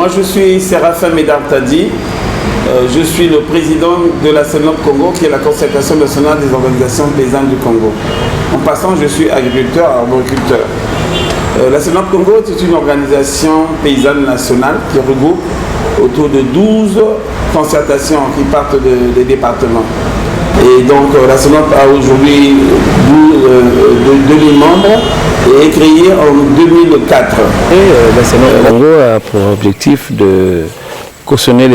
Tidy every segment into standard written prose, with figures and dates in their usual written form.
Moi, je suis Séraphin Médard-Tadi. Je suis le président de la CENOP Congo, qui est la Concertation nationale des organisations paysannes du Congo. En passant, je suis agriculteur, arboriculteur. La CENOP Congo est une organisation paysanne nationale qui regroupe autour de 12 concertations qui partent des départements. Et donc la CENOP a aujourd'hui 2000 membres et est créée en 2004. La CENOP Congo a pour objectif de cautionner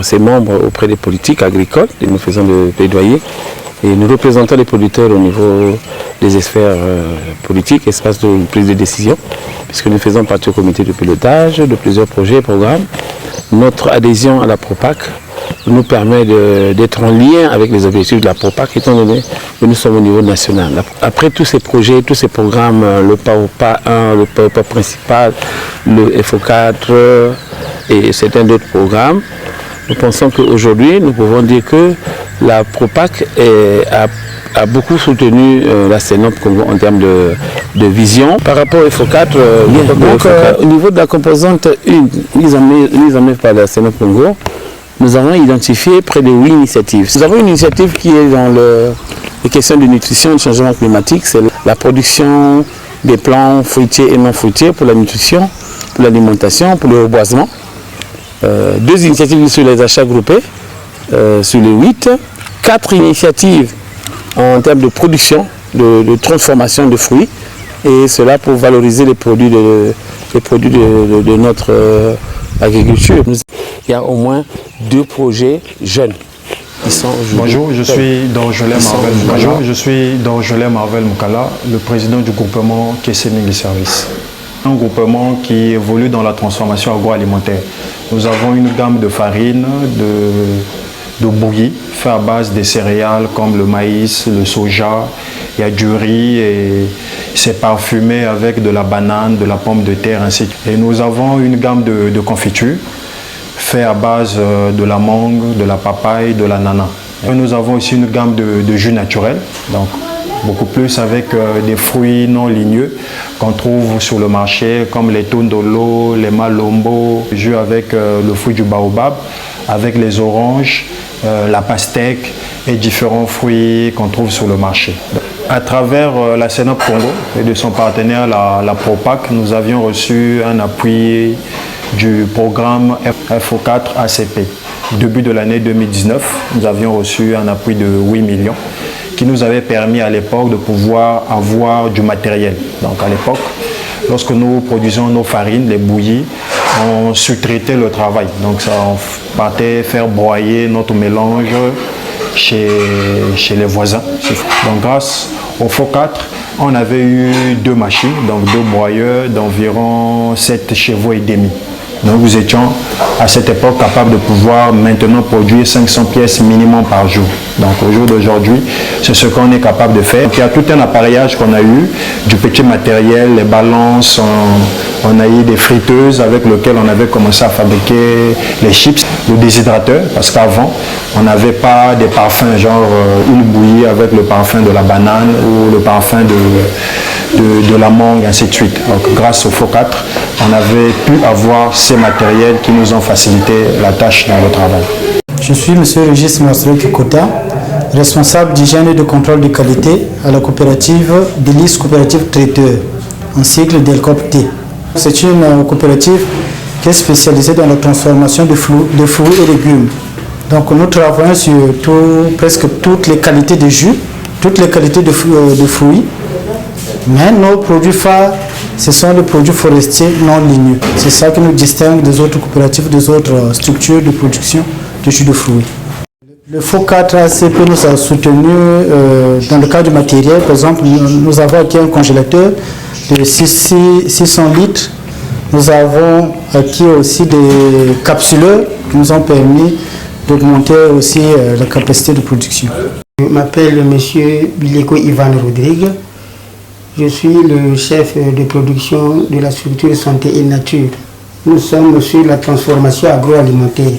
ses membres auprès des politiques agricoles, et nous faisons le plaidoyer. Et nous représentons les producteurs au niveau des sphères politiques, espaces de prise de décision, puisque nous faisons partie au comité de pilotage de plusieurs projets et programmes. Notre adhésion à la PROPAC nous permet d'être en lien avec les objectifs de la PROPAC, étant donné que nous sommes au niveau national. Après tous ces projets, tous ces programmes, le PAOPA 1, le PAOPA principal, le FO4 et certains d'autres programmes, nous pensons qu'aujourd'hui, nous pouvons dire que la PROPAC a beaucoup soutenu la CENOP Congo en termes de vision. Par rapport au FO4, au niveau de la composante 1, mise en œuvre par la CENOP Congo, nous avons identifié près de 8 initiatives. Nous avons une initiative qui est dans les questions de nutrition et de changement climatique, c'est la production des plants fruitiers et non fruitiers pour la nutrition, pour l'alimentation, pour le reboisement. 2 initiatives sur les achats groupés, sur les 8. 4 initiatives en termes de production, de transformation de fruits, et cela pour valoriser les produits de notre agriculture. Il y a au moins 2 projets jeunes. Bonjour, je suis Dorgelé Marvel Moukala, le président du groupement Kesseming Service. Un groupement qui évolue dans la transformation agroalimentaire. Nous avons une gamme de farines, de bouillie, fait à base des céréales comme le maïs, le soja, il y a du riz et c'est parfumé avec de la banane, de la pomme de terre, ainsi de suite. Et nous avons une gamme de confitures, fait à base de la mangue, de la papaye, de l'ananas. Nous avons aussi une gamme de jus naturels, donc beaucoup plus avec des fruits non ligneux qu'on trouve sur le marché, comme les tondolo, les malombo, jus avec le fruit du baobab, avec les oranges, la pastèque et différents fruits qu'on trouve sur le marché. À travers la CENOP Congo et de son partenaire, la PROPAC, nous avions reçu un appui du programme FO4 ACP. Début de l'année 2019, nous avions reçu un appui de 8 millions qui nous avait permis à l'époque de pouvoir avoir du matériel. Donc à l'époque, lorsque nous produisions nos farines, les bouillies, on sous-traitait le travail. Donc ça, on partait faire broyer notre mélange chez les voisins. Donc grâce au FO4, on avait eu 2 machines, donc 2 broyeurs d'environ 7 chevaux et demi. Donc nous étions à cette époque capables de pouvoir maintenant produire 500 pièces minimum par jour. Donc au jour d'aujourd'hui, c'est ce qu'on est capable de faire. Donc, il y a tout un appareillage qu'on a eu, du petit matériel, les balances, on a eu des friteuses avec lesquelles on avait commencé à fabriquer les chips, le déshydrateur, parce qu'avant, on n'avait pas des parfums, genre une bouillie avec le parfum de la banane ou le parfum de la mangue, ainsi de suite. Donc grâce au FO4, on avait pu avoir ces matériels qui nous ont facilité la tâche dans le travail. Je suis M. Régis Masro Kikota, responsable d'hygiène et de contrôle de qualité à la coopérative Délice Coopérative Traiteur, en sigle DELCOP-T. C'est une coopérative qui est spécialisée dans la transformation de fruits et légumes. Donc nous travaillons sur presque toutes les qualités de jus, toutes les qualités de fruits. Mais nos produits phares, ce sont les produits forestiers non ligneux. C'est ça qui nous distingue des autres coopératives, des autres structures de production de jus de fruits. Le FO4 ACP nous a soutenu dans le cadre du matériel. Par exemple, nous avons acquis un congélateur de 600 litres. Nous avons acquis aussi des capsuleurs qui nous ont permis d'augmenter aussi la capacité de production. Je m'appelle M. Bileko Ivan Rodrigue. Je suis le chef de production de la structure Santé et Nature. Nous sommes sur la transformation agroalimentaire.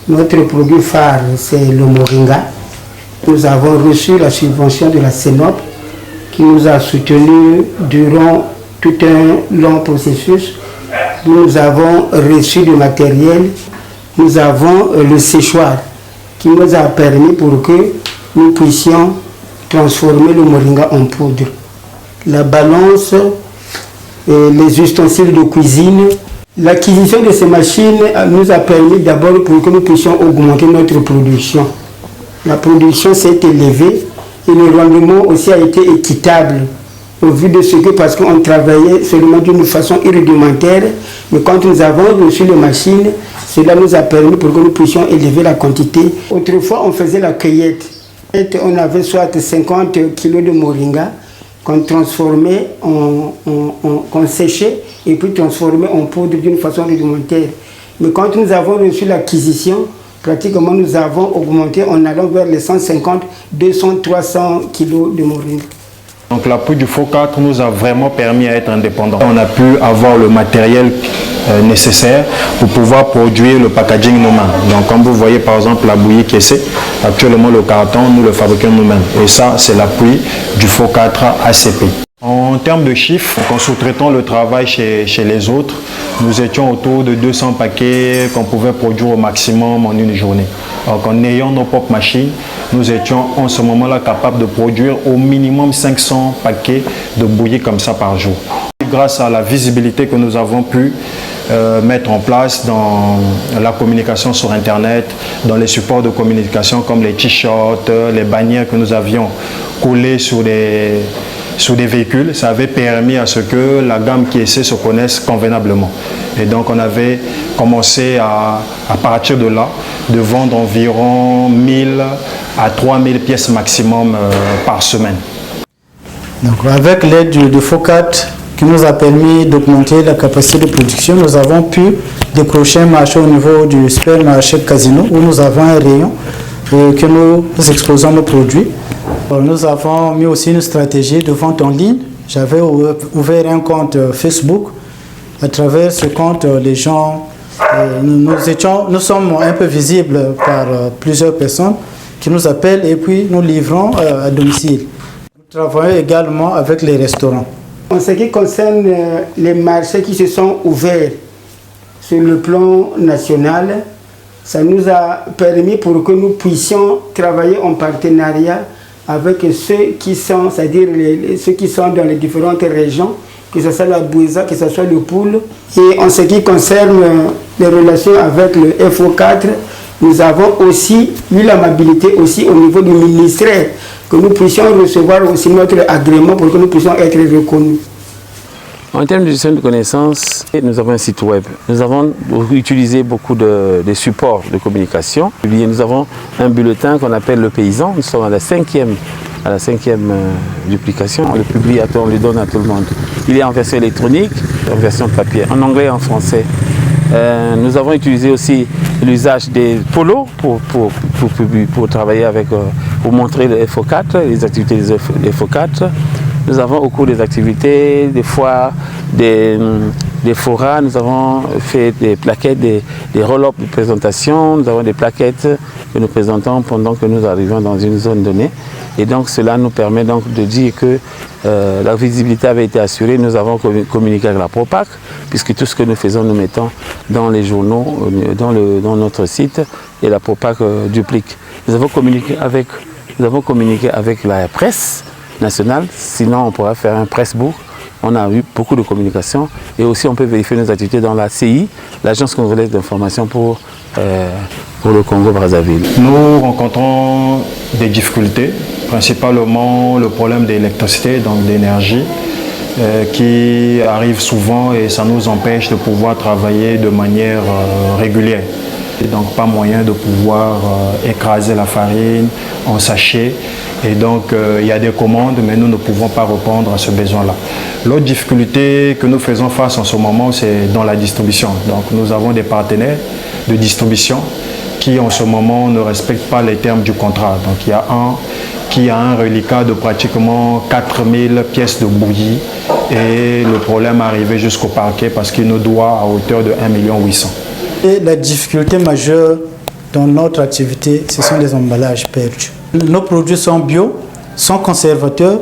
Notre produit phare, c'est le moringa. Nous avons reçu la subvention de la CENOP qui nous a soutenus durant tout un long processus nous avons reçu du matériel, nous avons le séchoir qui nous a permis pour que nous puissions transformer le moringa en poudre. La balance, les ustensiles de cuisine. L'acquisition de ces machines nous a permis d'abord pour que nous puissions augmenter notre production. La production s'est élevée et le rendement aussi a été équitable au vu de ce que, parce qu'on travaillait seulement d'une façon rudimentaire, mais quand nous avons reçu les machines, cela nous a permis pour que nous puissions élever la quantité. Autrefois, on faisait la cueillette. On avait soit 50 kg de moringa qu'on transformait, qu'on séchait et puis transformait en poudre d'une façon rudimentaire. Mais quand nous avons reçu l'acquisition, pratiquement nous avons augmenté en allant vers les 150, 200, 300 kg de moringa. Donc l'appui du FO4 nous a vraiment permis d'être indépendants. On a pu avoir le matériel nécessaire pour pouvoir produire le packaging nous-mêmes. Donc comme vous voyez par exemple la bouillie caissée, actuellement le carton nous le fabriquons nous-mêmes. Et ça c'est l'appui du FO4 ACP. En termes de chiffres, en sous-traitant le travail chez les autres, nous étions autour de 200 paquets qu'on pouvait produire au maximum en une journée. Donc en ayant nos propres machines, nous étions en ce moment-là capables de produire au minimum 500 paquets de bouillie comme ça par jour. Grâce à la visibilité que nous avons pu mettre en place dans la communication sur Internet, dans les supports de communication comme les t-shirts, les bannières que nous avions collées sur des véhicules, ça avait permis à ce que la gamme qui essaie se connaisse convenablement. Et donc on avait commencé à partir de là, de vendre environ 1000 à 3000 pièces maximum par semaine. Donc avec l'aide du FO4 qui nous a permis d'augmenter la capacité de production, nous avons pu décrocher un marché au niveau du supermarché Casino où nous avons un rayon que nous exposons nos produits. Nous avons mis aussi une stratégie de vente en ligne. J'avais ouvert un compte Facebook. À travers ce compte, les gens, nous sommes un peu visibles par plusieurs personnes qui nous appellent et puis nous livrons à domicile. Nous travaillons également avec les restaurants. En ce qui concerne les marchés qui se sont ouverts sur le plan national, ça nous a permis pour que nous puissions travailler en partenariat avec ceux qui sont, c'est-à-dire ceux qui sont dans les différentes régions, que ce soit la Bouéza, que ce soit le Poule. Et en ce qui concerne les relations avec le FO4, nous avons aussi eu l'amabilité aussi au niveau du ministère que nous puissions recevoir aussi notre agrément pour que nous puissions être reconnus. En termes de gestion de connaissances, nous avons un site web. Nous avons utilisé beaucoup de supports de communication. Nous avons un bulletin qu'on appelle Le Paysan. Nous sommes à la cinquième duplication. On le publie, on le donne à tout le monde. Il est en version électronique, en version papier, en anglais et en français. Nous avons utilisé aussi l'usage des polos pour travailler avec, pour montrer le FO4, les activités des FO4. Nous avons au cours des activités, des foires, des forats, nous avons fait des plaquettes, des roll-up de présentation, nous avons des plaquettes que nous présentons pendant que nous arrivons dans une zone donnée. Et donc cela nous permet donc de dire que la visibilité avait été assurée. Nous avons communiqué avec la Propac, puisque tout ce que nous faisons, nous mettons dans les journaux, dans notre site, et la Propac duplique. Nous avons communiqué avec la presse nationale, sinon on pourra faire un pressbook. On a eu beaucoup de communication et aussi on peut vérifier nos activités dans la CI, l'Agence congolaise d'information pour le Congo-Brazzaville. Nous rencontrons des difficultés, principalement le problème d'électricité, donc d'énergie, qui arrive souvent et ça nous empêche de pouvoir travailler de manière régulière. Et donc pas moyen de pouvoir écraser la farine en sachet. Et donc il y a des commandes, mais nous ne pouvons pas répondre à ce besoin-là. L'autre difficulté que nous faisons face en ce moment, c'est dans la distribution. Donc nous avons des partenaires de distribution qui en ce moment ne respectent pas les termes du contrat. Donc il y a un qui a un reliquat de pratiquement 4000 pièces de bouillie et le problème est arrivé jusqu'au parquet parce qu'il nous doit à hauteur de 1 800 000. La difficulté majeure dans notre activité, ce sont les emballages perdus. Nos produits sont bio, sont conservateurs.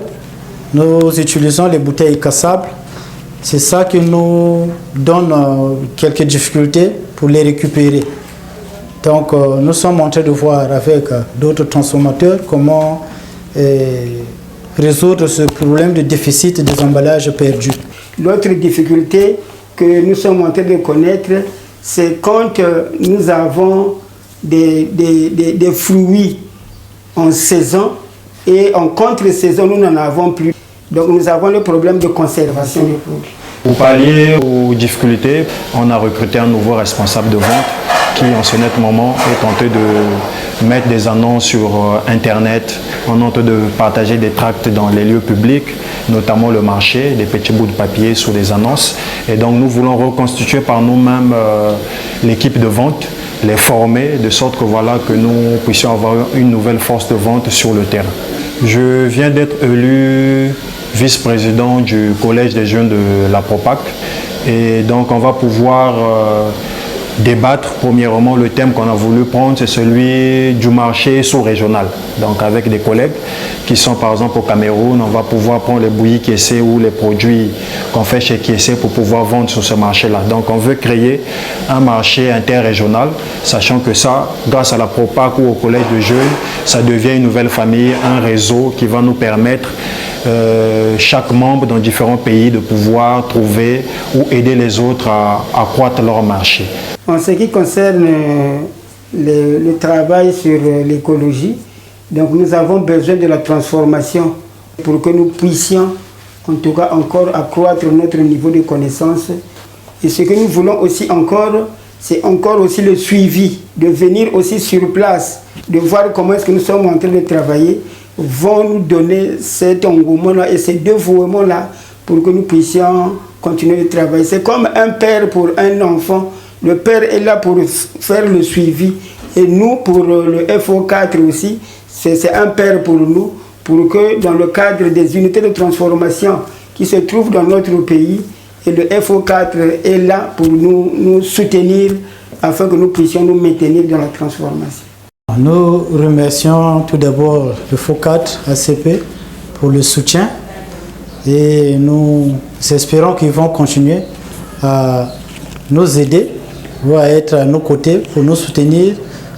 Nous utilisons les bouteilles cassables C'est ça qui nous donne quelques difficultés pour les récupérer. Donc nous sommes en train de voir avec d'autres transformateurs comment résoudre ce problème de déficit des emballages perdus. L'autre difficulté que nous sommes en train de connaître, c'est quand nous avons des fruits en saison et en contre-saison, nous n'en avons plus. Donc nous avons le problème de conservation des produits. Pour pallier aux difficultés, on a recruté un nouveau responsable de vente qui, en ce net moment, est tenté de mettre des annonces sur Internet, on est en train de partager des tracts dans les lieux publics, notamment le marché, des petits bouts de papier sur des annonces. Et donc nous voulons reconstituer par nous-mêmes l'équipe de vente, les former, de sorte que, voilà, que nous puissions avoir une nouvelle force de vente sur le terrain. Je viens d'être élu vice-président du collège des jeunes de la Propac. Et donc on va pouvoir débattre. Premièrement, le thème qu'on a voulu prendre, c'est celui du marché sous-régional. Donc avec des collègues qui sont par exemple au Cameroun, on va pouvoir prendre les bouillies Kiessé ou les produits qu'on fait chez Kiessé pour pouvoir vendre sur ce marché-là. Donc on veut créer un marché interrégional, sachant que ça, grâce à la Propac ou au collège de jeunes, ça devient une nouvelle famille, un réseau qui va nous permettre chaque membre dans différents pays de pouvoir trouver ou aider les autres à accroître leur marché. En ce qui concerne le travail sur l'écologie, donc nous avons besoin de la transformation pour que nous puissions en tout cas encore accroître notre niveau de connaissance. Et ce que nous voulons aussi encore, c'est encore aussi le suivi, de venir aussi sur place, de voir comment est-ce que nous sommes en train de travailler, vont nous donner cet engouement-là et ce dévouement-là pour que nous puissions continuer de travailler. C'est comme un père pour un enfant. Le père est là pour faire le suivi. Et nous, pour le FO4 aussi, c'est un père pour nous, pour que dans le cadre des unités de transformation qui se trouvent dans notre pays, et le FO4 est là pour nous soutenir afin que nous puissions nous maintenir dans la transformation. Nous remercions tout d'abord le FO4 ACP pour le soutien et nous espérons qu'ils vont continuer à nous aider ou à être à nos côtés pour nous soutenir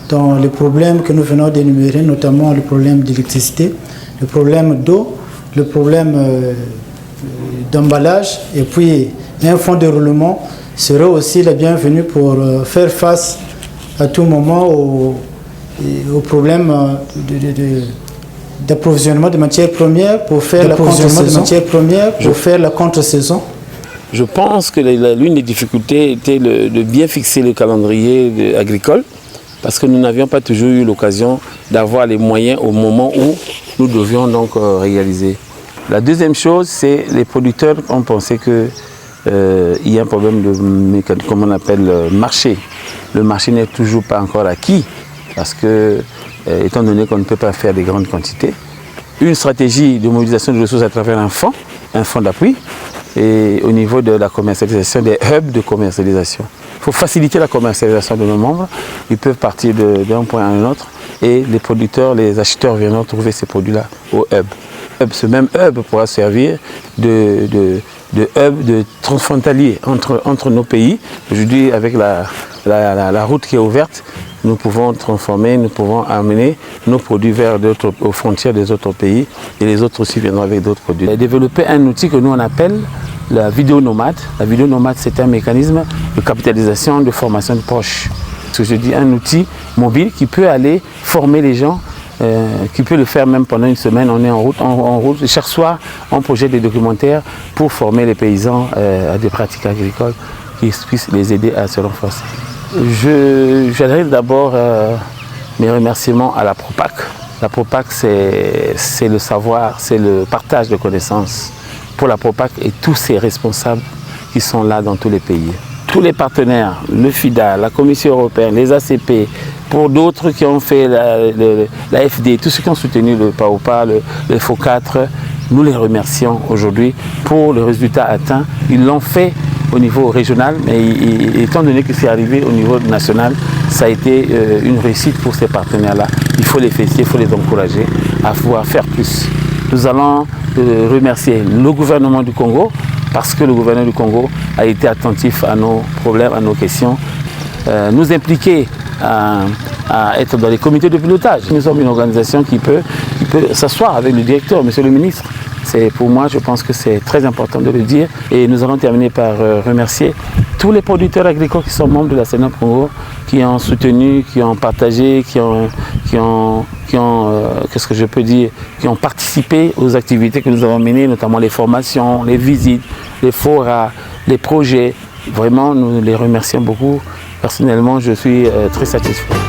dans les problèmes que nous venons d'énumérer, notamment le problème d'électricité, le problème d'eau, le problème d'emballage et puis un fonds de roulement serait aussi la bienvenue pour faire face à tout moment au problème d'approvisionnement de matières premières pour faire la contre-saison. Je pense que l'une des difficultés était de bien fixer le calendrier agricole parce que nous n'avions pas toujours eu l'occasion d'avoir les moyens au moment où nous devions donc réaliser. La deuxième chose, c'est les producteurs ont pensé qu'il y a un problème de, comment on appelle, marché. Le marché n'est toujours pas encore acquis parce que, étant donné qu'on ne peut pas faire des grandes quantités, une stratégie de mobilisation de ressources à travers un fonds d'appui, et au niveau de la commercialisation, des hubs de commercialisation. Il faut faciliter la commercialisation de nos membres. Ils peuvent partir d'un point à un autre et les producteurs, les acheteurs viendront trouver ces produits-là au hub. Ce même hub pourra servir de hub de transfrontalier entre nos pays. Aujourd'hui, avec la route qui est ouverte, nous pouvons transformer, nous pouvons amener nos produits aux frontières des autres pays et les autres aussi viendront avec d'autres produits. Et développer un outil que nous on appelle la vidéo nomade. La vidéo nomade, c'est un mécanisme de capitalisation de formation de proches. Ce que je dis, un outil mobile qui peut aller former les gens, qui peut le faire même pendant une semaine. On est en route. Et chaque soir, on projette des documentaires pour former les paysans à des pratiques agricoles qui puissent les aider à se renforcer. J'adresse d'abord mes remerciements à la Propac. La Propac, c'est le savoir, c'est le partage de connaissances pour la Propac et tous ses responsables qui sont là dans tous les pays. Tous les partenaires, le FIDA, la Commission européenne, les ACP, pour d'autres qui ont fait la FD, tous ceux qui ont soutenu le PAOPA, le FO4, nous les remercions aujourd'hui pour le résultat atteint. Ils l'ont fait au niveau régional, mais étant donné que c'est arrivé au niveau national, ça a été une réussite pour ces partenaires-là. Il faut les féliciter, il faut les encourager à pouvoir faire plus. Nous allons remercier le gouvernement du Congo parce que le gouverneur du Congo a été attentif à nos problèmes, à nos questions, nous impliquer à être dans les comités de pilotage. Nous sommes une organisation qui peut s'asseoir avec le directeur, monsieur le ministre. Pour moi, je pense que c'est très important de le dire. Et nous allons terminer par remercier tous les producteurs agricoles qui sont membres de la CNOP Congo, qui ont soutenu, qui ont partagé, qui ont qu'est-ce que je peux dire, qui ont participé aux activités que nous avons menées, notamment les formations, les visites, les forats, les projets. Vraiment, nous les remercions beaucoup. Personnellement, je suis très satisfait.